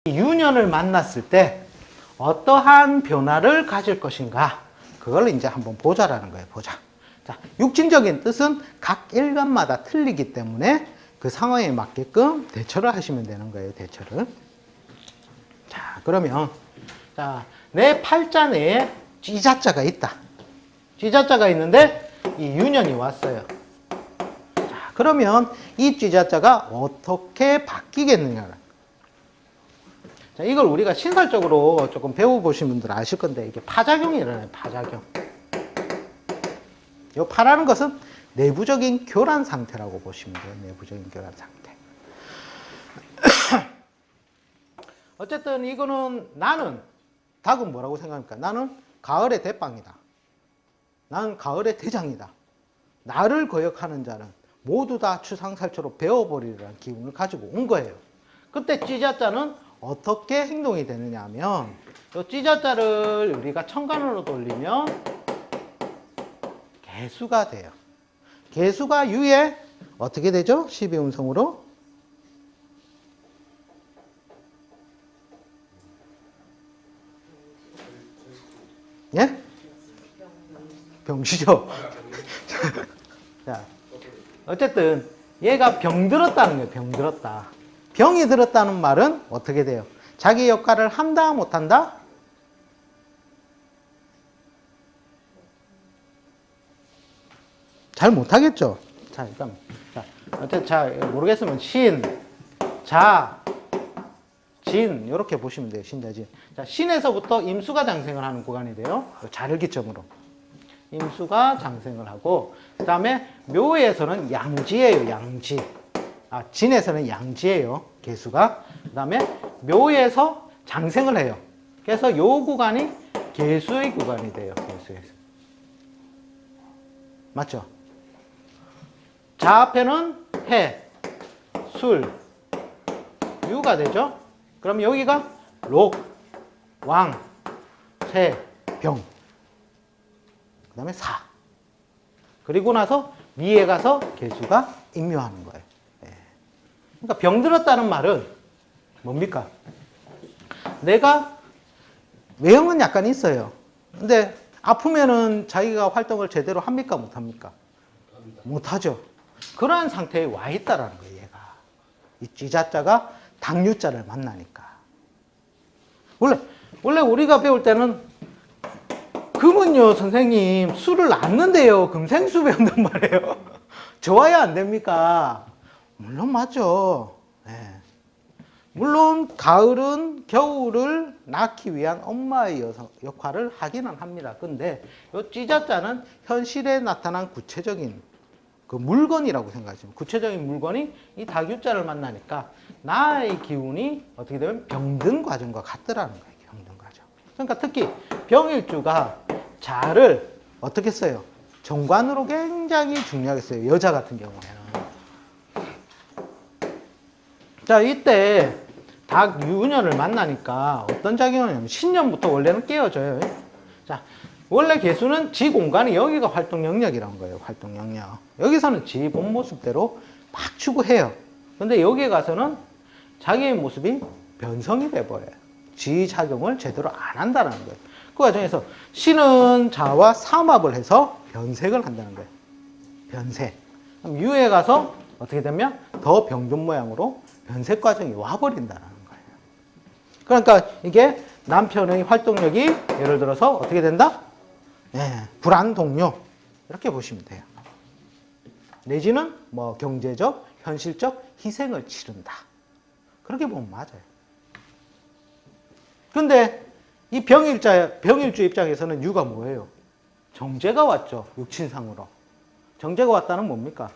유년을 만났을 때 어떠한 변화를 가질 것인가, 그걸 이제 한번 보자라는 거예요. 보자. 자, 육진적인 뜻은 각 일간마다 틀리기 때문에 그 상황에 맞게끔 대처를 하시면 되는 거예요. 대처를. 자, 그러면 자, 내 팔자 내에 쥐자자가 있다. 쥐자자가 있는데 이 유년이 왔어요. 자, 그러면 이 쥐자자가 어떻게 바뀌겠느냐. 자, 이걸 우리가 신설적으로 조금 배워보신 분들 아실 건데, 이게 파작용이 일어나요. 파작용. 이 파라는 것은 내부적인 교란 상태라고 보시면 돼요. 내부적인 교란 상태. 어쨌든 이거는, 나는, 닭은 뭐라고 생각합니까? 나는 가을의 대빵이다. 나는 가을의 대장이다. 나를 거역하는 자는 모두 다 추상살처로 베어버리라는 기운을 가지고 온 거예요. 그때 쥐자자는 어떻게 행동이 되느냐 하면, 이 쥐자자를 우리가 천간으로 돌리면 개수가 돼요. 개수가 유에 어떻게 되죠? 12음성으로 예? 병시죠. 자, 어쨌든 얘가 병들었다는 거예요. 병들었다. 병이 들었다는 말은 어떻게 돼요? 자기 역할을 한다, 못한다? 잘 못하겠죠? 자, 일단, 자, 어쨌든, 자, 모르겠으면 신, 자, 진, 이렇게 보시면 돼요. 신자진. 자, 신에서부터 임수가 장생을 하는 구간이 돼요. 자를 기점으로. 임수가 장생을 하고, 그 다음에 묘에서는 양지예요. 양지. 아, 진에서는 양지예요. 개수가. 그 다음에 묘에서 장생을 해요. 그래서 요 구간이 개수의 구간이 돼요. 개수에서. 맞죠? 자 앞에는 해, 술, 유가 되죠? 그럼 여기가 록, 왕, 쇠, 병. 그 다음에 사. 그리고 나서 미에 가서 개수가 임묘하는 거예요. 그러니까 병들었다는 말은 뭡니까? 내가 외형은 약간 있어요. 근데 아프면은 자기가 활동을 제대로 합니까? 못합니까? 못하죠. 그러한 상태에 와 있다라는 거예요, 얘가. 이 쥐자자가 당유자를 만나니까. 원래 우리가 배울 때는 금은요, 선생님, 술을 안 넣는데요. 금생수 배운단 말이에요. 좋아야 안 됩니까? 물론 맞죠. 네. 물론 가을은 겨울을 낳기 위한 엄마의 역할을 하기는 합니다. 근데 이 쥐자자는 현실에 나타난 구체적인 그 물건이라고 생각하시면, 구체적인 물건이 이 닭유자를 만나니까 나의 기운이 어떻게 되면 병든 과정과 같더라는 거예요. 병든 과정. 그러니까 특히 병일주가 자를 어떻게 써요? 정관으로 굉장히 중요하게 써요. 여자 같은 경우에는. 자, 이때 닭 유년을 만나니까 어떤 작용을 하냐면, 신년부터 원래는 깨어져요. 자, 원래 개수는 지 공간이 여기가 활동 영역이라는 거예요. 활동 영역. 여기서는 지 본 모습대로 막 추구해요. 근데 여기에 가서는 자기의 모습이 변성이 돼버려요. 지 작용을 제대로 안 한다는 거예요. 그 과정에서 신은 자와 삼합을 해서 변색을 한다는 거예요. 변색. 그럼 유에 가서 어떻게 되면 더 병든 모양으로 변색 과정이 와버린다는 거예요. 그러니까 이게 남편의 활동력이 예를 들어서 어떻게 된다? 네, 불안동료. 이렇게 보시면 돼요. 내지는 뭐 경제적, 현실적 희생을 치른다. 그렇게 보면 맞아요. 근데 이 병일주 입장에서는 유가 뭐예요? 정제가 왔죠. 육친상으로. 정제가 왔다는 뭡니까?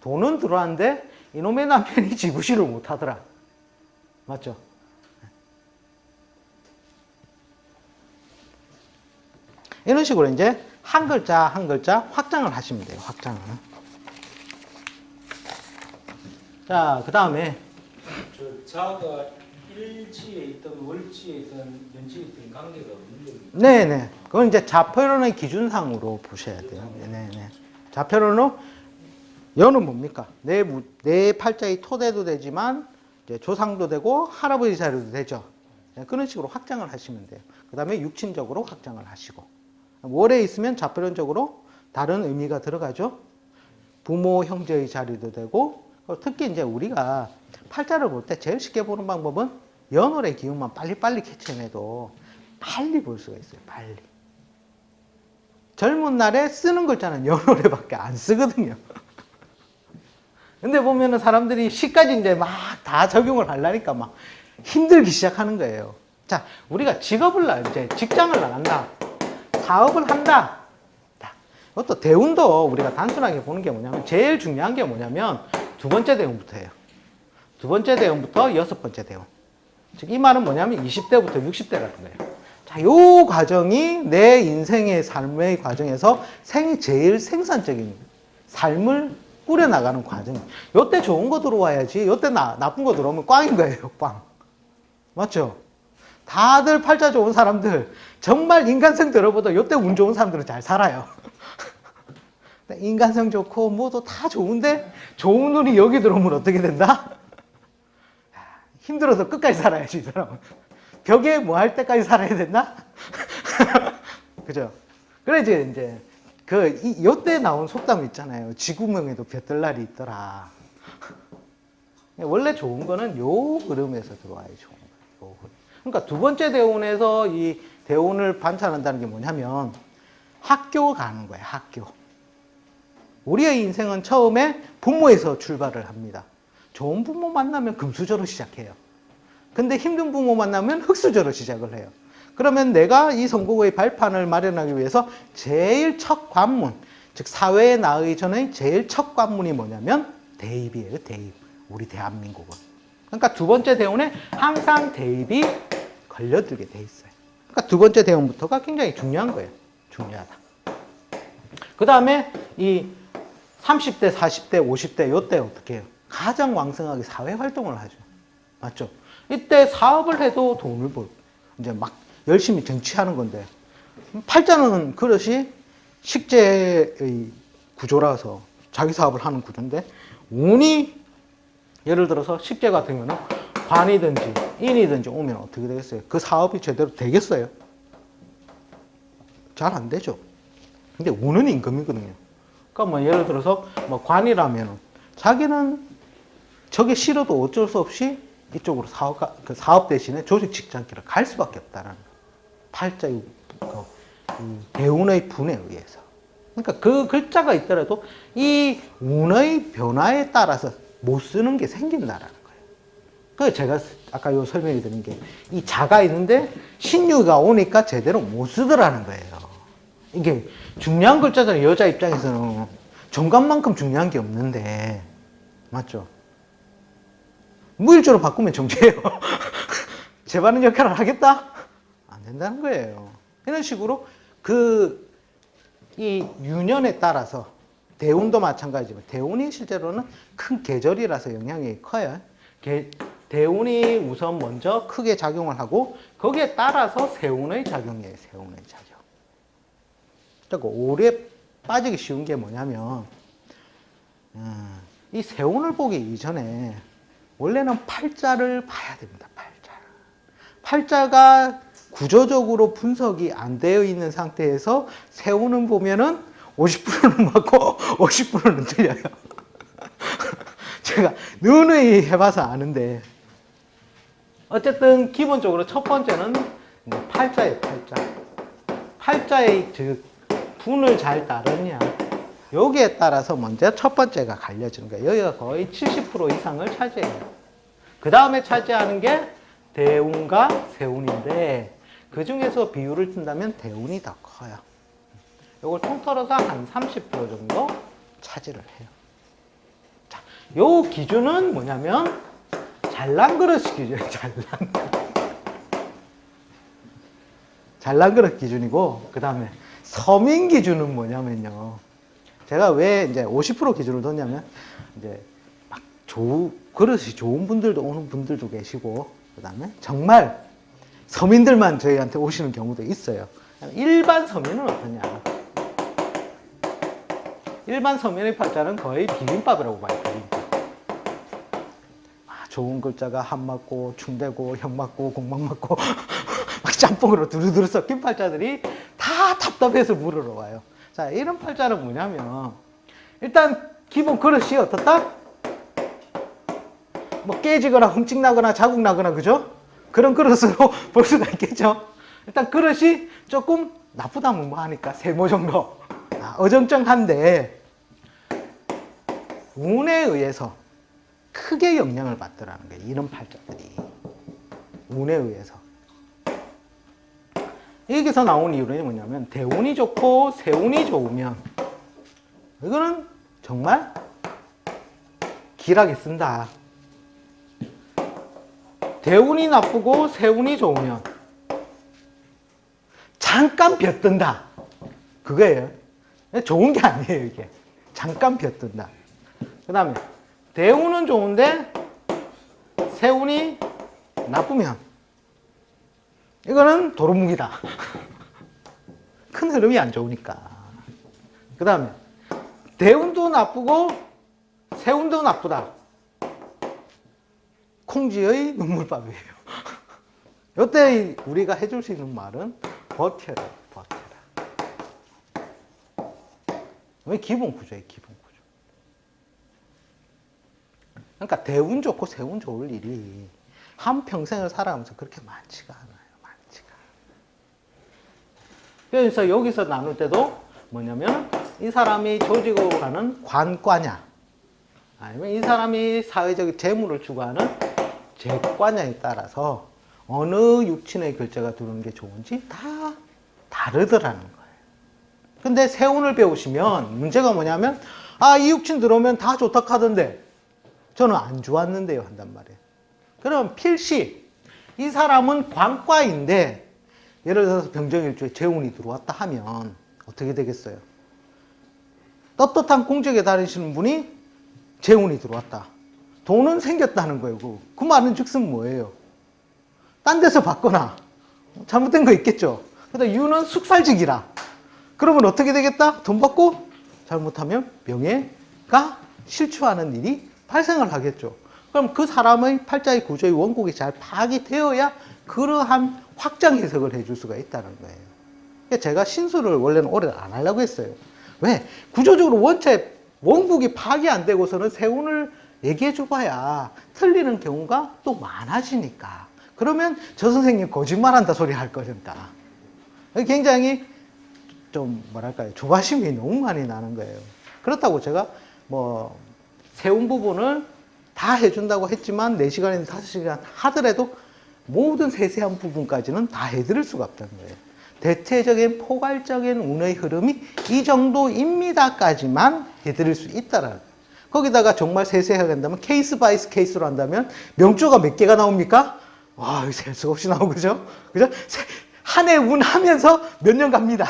돈은 들어왔는데 이놈의 남편이 지구실을 못하더라. 맞죠? 이런 식으로 이제 한 글자 한 글자 확장을 하시면 돼요. 확장을. 자, 그 다음에 자가 일지에 있던 월지에 있던 연지에 있던 관계가 없는 겁니다. 네네. 그건 이제 자표론의 기준상으로 보셔야 돼요. 네네. 자표론은 여는 뭡니까? 내 팔자의 토대도 되지만 이제 조상도 되고 할아버지 자리도 되죠. 그런 식으로 확장을 하시면 돼요. 그 다음에 육친적으로 확장을 하시고 월에 있으면 좌표론적으로 다른 의미가 들어가죠. 부모, 형제의 자리도 되고 특히 이제 우리가 팔자를 볼 때 제일 쉽게 보는 방법은 연월의 기운만 빨리빨리 캐치해내도 빨리 볼 수가 있어요. 빨리. 젊은 날에 쓰는 글자는 연월에밖에 안 쓰거든요. 근데 보면은 사람들이 시까지 이제 막 다 적용을 하려니까 막 힘들기 시작하는 거예요. 자, 우리가 직업을 이제 직장을 나간다. 사업을 한다. 이것도 대운도 우리가 단순하게 보는 게 뭐냐면 제일 중요한 게 뭐냐면 두 번째 대운부터 해요. 두 번째 대운부터 여섯 번째 대운. 즉 이 말은 뭐냐면 20대부터 60대라는 거예요. 자, 요 과정이 내 인생의 삶의 과정에서 제일 생산적인 삶을 꾸려나가는 과정이. 요때 좋은 거 들어와야지. 요때 나쁜 거 들어오면 꽝인 거예요. 꽝. 맞죠? 다들 팔자 좋은 사람들 정말 인간성 들어보다 요때 운 좋은 사람들은 잘 살아요. 인간성 좋고 뭐도 다 좋은데 좋은 운이 여기 들어오면 어떻게 된다? 힘들어서 끝까지 살아야지 이 사람은. 벽에 뭐 할 때까지 살아야 된다? 그죠? 그래야지 이제 요때 나온 속담 있잖아요. 지구명에도 볕들 날이 있더라. 원래 좋은 거는 요 흐름에서 들어와야 좋은 거예요. 요 흐름. 그러니까 두 번째 대운에서 이 대운을 관찰한다는 게 뭐냐면 학교 가는 거예요. 학교. 우리의 인생은 처음에 부모에서 출발을 합니다. 좋은 부모 만나면 금수저로 시작해요. 근데 힘든 부모 만나면 흙수저로 시작을 해요. 그러면 내가 이 선곡의 발판을 마련하기 위해서 제일 첫 관문, 즉 사회에 나가기 전에 제일 첫 관문이 뭐냐면 대입이에요. 대입. 우리 대한민국은. 그러니까 두 번째 대운에 항상 대입이 걸려들게 돼 있어요. 그러니까 두 번째 대운부터가 굉장히 중요한 거예요. 중요하다. 그 다음에 이 30대, 40대, 50대 요때 어떻게 해요? 가장 왕성하게 사회활동을 하죠. 맞죠? 이때 사업을 해도 돈을 벌고 이제 막 열심히 정치하는 건데 팔자는 그릇이 식재의 구조라서 자기 사업을 하는 구조인데 운이 예를 들어서 식재 같은 경우는 관이든지 인이든지 오면 어떻게 되겠어요? 그 사업이 제대로 되겠어요? 잘 안 되죠. 근데 운은 임금이거든요. 그러니까 뭐 예를 들어서 뭐 관이라면 자기는 저게 싫어도 어쩔 수 없이 이쪽으로 그 사업 대신에 조직 직장길을 갈 수밖에 없다는 팔자의 대운의 분에 의해서. 그러니까 그 글자가 있더라도 이 운의 변화에 따라서 못 쓰는 게 생긴다라는 거예요. 그 제가 아까 요 설명해 드린 게 이 자가 있는데 신유가 오니까 제대로 못 쓰더라는 거예요. 이게 중요한 글자잖아요. 여자 입장에서는 정관만큼 중요한 게 없는데 맞죠? 무일조로 바꾸면 정제예요. 제반은 역할을 하겠다? 안 된다는 거예요. 이런 식으로 이 유년에 따라서 대운도 마찬가지지만 대운이 실제로는 큰 계절이라서 영향이 커요. 대운이 우선 먼저 크게 작용을 하고 거기에 따라서 세운의 작용이에요. 세운의 작용. 그러니까 오래 빠지기 쉬운 게 뭐냐면 이 세운을 보기 이전에 원래는 팔자를 봐야 됩니다. 팔자가 구조적으로 분석이 안 되어 있는 상태에서 세운을 보면은 50%는 맞고 50%는 틀려요. 제가 누누이 해봐서 아는데 어쨌든 기본적으로 첫 번째는 팔자예요. 팔자의 즉 분을 잘 따르냐 여기에 따라서 먼저 첫 번째가 갈려지는 거예요. 여기가 거의 70% 이상을 차지해요. 그 다음에 차지하는 게 대운과 세운인데 그 중에서 비율을 든다면 대운이 더 커요. 이걸 통틀어서 한 30% 정도 차지를 해요. 자, 요 기준은 뭐냐면 잘난 그릇 기준이에요. 잘난 그릇 기준이고 그 다음에 서민 기준은 뭐냐면요. 제가 왜 이제 50% 기준을 뒀냐면 이제 막 그릇이 좋은 분들도 오는 분들도 계시고 그 다음에 정말 서민들만 저희한테 오시는 경우도 있어요. 일반 서민은 어떠냐? 일반 서민의 팔자는 거의 비빔밥이라고 봐요. 비빔밥. 좋은 글자가 한 맞고 충되고 형 맞고 공막 맞고 막 짬뽕으로 두루두루 섞인 팔자들이 다 답답해서 물으러 와요. 자, 이런 팔자는 뭐냐면 일단 기본 그릇이 어떻다? 뭐 깨지거나 흠집나거나 자국나거나 그죠? 그런 그릇으로 볼 수가 있겠죠. 일단 그릇이 조금 나쁘다면 뭐 하니까 세모 정도 어정쩡한데 운에 의해서 크게 영향을 받더라는 거예요. 이런 팔자들이 운에 의해서. 여기서 나온 이유는 뭐냐면 대운이 좋고 세운이 좋으면 이거는 정말 길하게 쓴다. 대운이 나쁘고 세운이 좋으면 잠깐 벼뜬다. 그거예요. 좋은 게 아니에요, 이게. 잠깐 벼뜬다. 그 다음에 대운은 좋은데 세운이 나쁘면 이거는 도루묵이다. 큰 흐름이 안 좋으니까. 그 다음에 대운도 나쁘고 세운도 나쁘다. 콩쥐의 눈물밥이에요. 이때 우리가 해줄 수 있는 말은 버텨라, 버텨라. 왜 기본 구조예요, 기본 구조. 그러니까 대운 좋고 세운 좋을 일이 한 평생을 살아가면서 그렇게 많지가 않아요. 많지가. 그래서 여기서 나눌 때도 뭐냐면 이 사람이 조직으로 가는 관과냐 아니면 이 사람이 사회적 재물을 추구하는 재과냐에 따라서 어느 육친의 글자가 들어오는 게 좋은지 다 다르더라는 거예요. 근데 세운을 배우시면 문제가 뭐냐면 이 육친 들어오면 다 좋다 하던데 저는 안 좋았는데요 한단 말이에요. 그럼 필시 이 사람은 관과인데 예를 들어서 병정일주에 재운이 들어왔다 하면 어떻게 되겠어요? 떳떳한 공직에 다니시는 분이 재운이 들어왔다. 돈은 생겼다는 거예요. 그 말은 즉슨 뭐예요? 딴 데서 받거나 잘못된 거 있겠죠. 그런데 유는 숙살직이라. 그러면 어떻게 되겠다? 돈 받고 잘못하면 명예가 실추하는 일이 발생을 하겠죠. 그럼 그 사람의 팔자의 구조의 원곡이 잘 파악이 되어야 그러한 확장 해석을 해줄 수가 있다는 거예요. 그러니까 제가 신수를 원래는 오래 안 하려고 했어요. 왜? 구조적으로 원체 원국이 파악이 안 되고서는 세운을 얘기해 줘봐야 틀리는 경우가 또 많아지니까. 그러면 저 선생님 거짓말한다 소리 할 거니까. 굉장히 좀 뭐랄까요, 조바심이 너무 많이 나는 거예요. 그렇다고 제가 뭐 세운 부분을 다 해준다고 했지만 4시간에서 5시간 하더라도 모든 세세한 부분까지는 다 해드릴 수가 없다는 거예요. 대체적인 포괄적인 운의 흐름이 이 정도입니다까지만 해드릴 수 있다라는 거예요. 거기다가 정말 세세하게 한다면 케이스 바이 케이스로 한다면 명조가 몇 개가 나옵니까? 와, 셀 수가 없이 나오죠. 그죠? 한 해 운 하면서 몇 년 갑니다.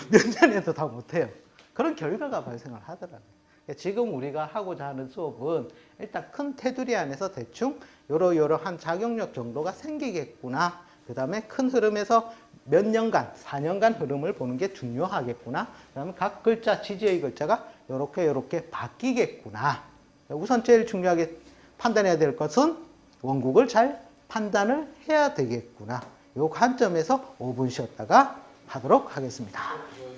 몇 년에도 다 못해요. 그런 결과가 발생을 하더라고요. 지금 우리가 하고자 하는 수업은 일단 큰 테두리 안에서 대충 요러요러한 작용력 정도가 생기겠구나. 그 다음에 큰 흐름에서 몇 년간, 4년간 흐름을 보는 게 중요하겠구나. 그 다음에 각 글자, 지지의 글자가 요렇게 바뀌겠구나. 우선 제일 중요하게 판단해야 될 것은 원국을 잘 판단을 해야 되겠구나. 요 관점에서 5분 쉬었다가 하도록 하겠습니다.